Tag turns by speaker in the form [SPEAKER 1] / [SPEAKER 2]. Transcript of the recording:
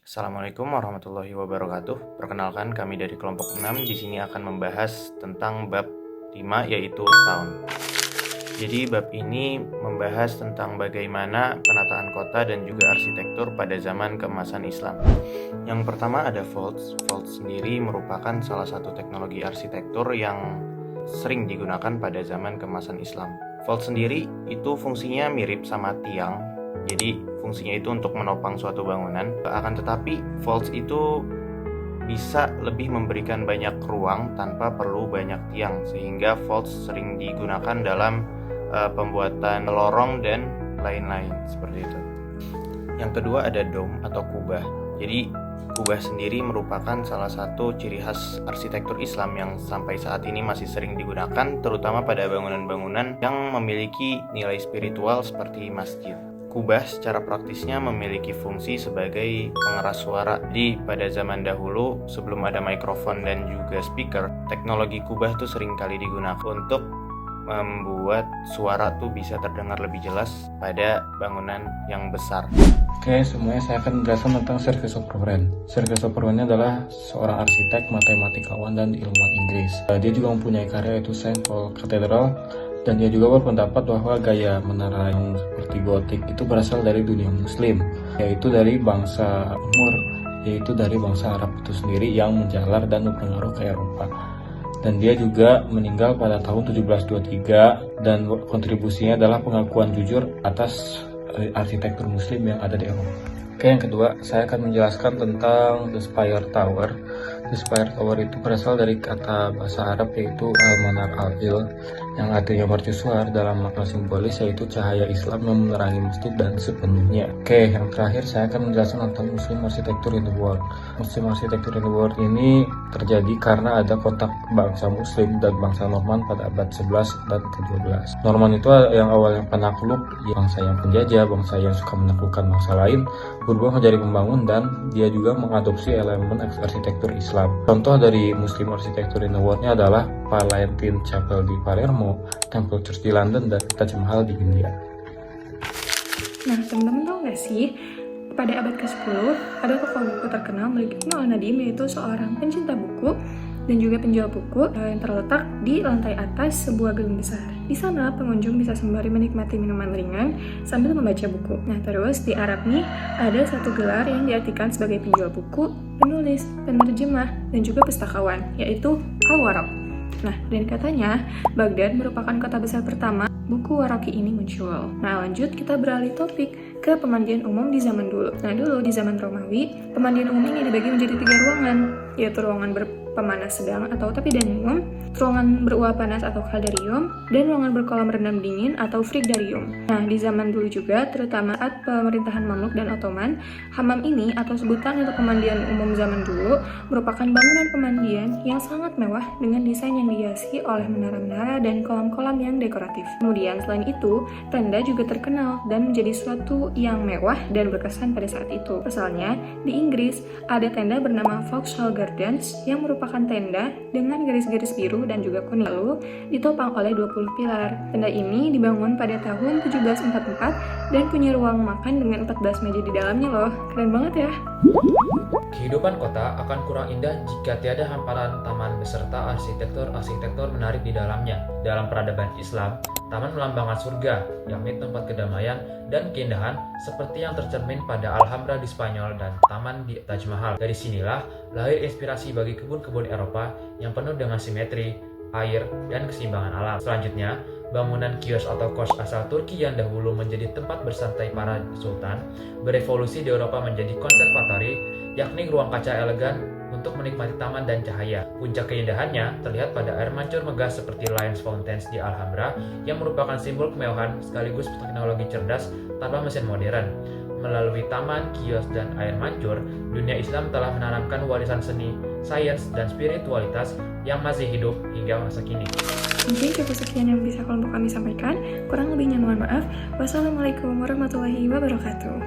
[SPEAKER 1] Assalamualaikum warahmatullahi wabarakatuh. Perkenalkan, kami dari kelompok 6 di sini akan membahas tentang bab 5 yaitu tahun. Jadi bab ini membahas tentang bagaimana penataan kota dan juga arsitektur pada zaman keemasan Islam. Yang pertama ada vaults. Vaults sendiri merupakan salah satu teknologi arsitektur yang sering digunakan pada zaman keemasan Islam. Vault sendiri itu fungsinya mirip sama tiang. Jadi fungsinya itu untuk menopang suatu bangunan. Akan tetapi vaults itu bisa lebih memberikan banyak ruang tanpa perlu banyak tiang, sehingga vaults sering digunakan dalam pembuatan lorong dan lain-lain seperti itu. Yang kedua ada dome atau kubah. Jadi kubah sendiri merupakan salah satu ciri khas arsitektur Islam yang sampai saat ini masih sering digunakan, terutama pada bangunan-bangunan yang memiliki nilai spiritual seperti masjid. Kubah secara praktisnya memiliki fungsi sebagai pengeras suara. Jadi pada zaman dahulu sebelum ada mikrofon dan juga speaker, teknologi kubah tuh sering kali digunakan untuk membuat suara tuh bisa terdengar lebih jelas pada bangunan yang besar.
[SPEAKER 2] Oke, semuanya saya akan menjelaskan tentang Sergei Sopron. Sergei Sopron ini adalah seorang arsitek, matematikawan, dan ilmuwan Inggris. Dia juga mempunyai karya yaitu St. Paul Cathedral, dan dia juga berpendapat bahwa gaya menara yang seperti gotik itu berasal dari dunia muslim, yaitu dari bangsa Timur, yaitu dari bangsa Arab itu sendiri yang menjalar dan berpengaruh ke Eropa. Dan dia juga meninggal pada tahun 1723, dan kontribusinya adalah pengakuan jujur atas arsitektur muslim yang ada di Eropa. Oke, yang kedua, saya akan menjelaskan tentang The Spire Tower. The Spire Tower itu berasal dari kata bahasa Arab yaitu Al-Manar Al-Il, yang artinya mercusuar dalam makna simbolis yaitu cahaya Islam yang menerangi masjid dan sepenuhnya. Oke, yang terakhir saya akan menjelaskan tentang Muslim Architecture in the World. Muslim Architecture in the World ini terjadi karena ada kontak bangsa Muslim dan bangsa Norman pada abad 11 dan ke-12. Norman itu yang awalnya penakluk, bangsa yang penjajah, bangsa yang suka menaklukkan bangsa lain, berubah menjadi pembangun, dan dia juga mengadopsi elemen arsitektur Islam. Contoh dari Muslim Architecture in the World-nya adalah Palatine Chapel di Palermo, Temple Church di London, dan Taj Mahal di India.
[SPEAKER 3] Nah, teman-teman tahu nggak sih, pada abad ke-10 ada tokoh buku terkenal milik Ibnu Al-Nadim, yaitu seorang pencinta buku dan juga penjual buku yang terletak di lantai atas sebuah gedung besar. Di sana pengunjung bisa sembari menikmati minuman ringan sambil membaca buku. Nah, terus di Arab nih ada satu gelar yang diartikan sebagai penjual buku, penulis, penerjemah, dan juga pustakawan, yaitu Al-Waraq. Nah, dan katanya Baghdad merupakan kota besar pertama buku Waraqi ini muncul. Nah, lanjut kita beralih topik ke pemandian umum di zaman dulu. Nah, dulu di zaman Romawi, pemandian umum ini dibagi menjadi 3 ruangan, yaitu ruangan berpemanas sedang atau tepidanium, ruangan beruap panas atau kaldarium, dan ruangan berkolam renang dingin atau frigidarium. Nah, di zaman dulu juga, terutama saat pemerintahan Mamluk dan Ottoman, hammam ini atau sebutan untuk pemandian umum zaman dulu merupakan bangunan pemandian yang sangat mewah dengan desain yang dihiasi oleh menara-menara dan kolam-kolam yang dekoratif. Kemudian selain itu, tenda juga terkenal dan menjadi suatu yang mewah dan berkesan pada saat itu. Pasalnya, di Inggris ada tenda bernama Vauxhall Gardens yang merupakan tenda dengan garis-garis biru dan juga kuning, lalu ditopang oleh 20 pilar. Tenda ini dibangun pada tahun 1744 dan punya ruang makan dengan 14 meja di dalamnya loh. Keren banget ya.
[SPEAKER 4] Kehidupan kota akan kurang indah jika tiada hamparan taman beserta arsitektur menarik di dalamnya. Dalam peradaban Islam, taman melambangkan surga, yakni tempat kedamaian dan keindahan seperti yang tercermin pada Alhambra di Spanyol dan taman di Taj Mahal. Dari sinilah lahir inspirasi bagi kebun-kebun Eropa yang penuh dengan simetri, air, dan keseimbangan alam. Selanjutnya, bangunan kios atau kos asal Turki yang dahulu menjadi tempat bersantai para sultan berevolusi di Eropa menjadi konservatori, yakni ruang kaca elegan untuk menikmati taman dan cahaya. Puncak keindahannya terlihat pada air mancur megah seperti Lions Fountains di Alhambra yang merupakan simbol kemewahan sekaligus teknologi cerdas tanpa mesin modern. Melalui taman, kios, dan air mancur, dunia Islam telah menanamkan warisan seni, sains, dan spiritualitas yang masih hidup hingga masa kini.
[SPEAKER 3] Mungkin cukup sekian yang bisa kelompok kami sampaikan. Kurang lebihnya mohon maaf. Wassalamualaikum warahmatullahi wabarakatuh.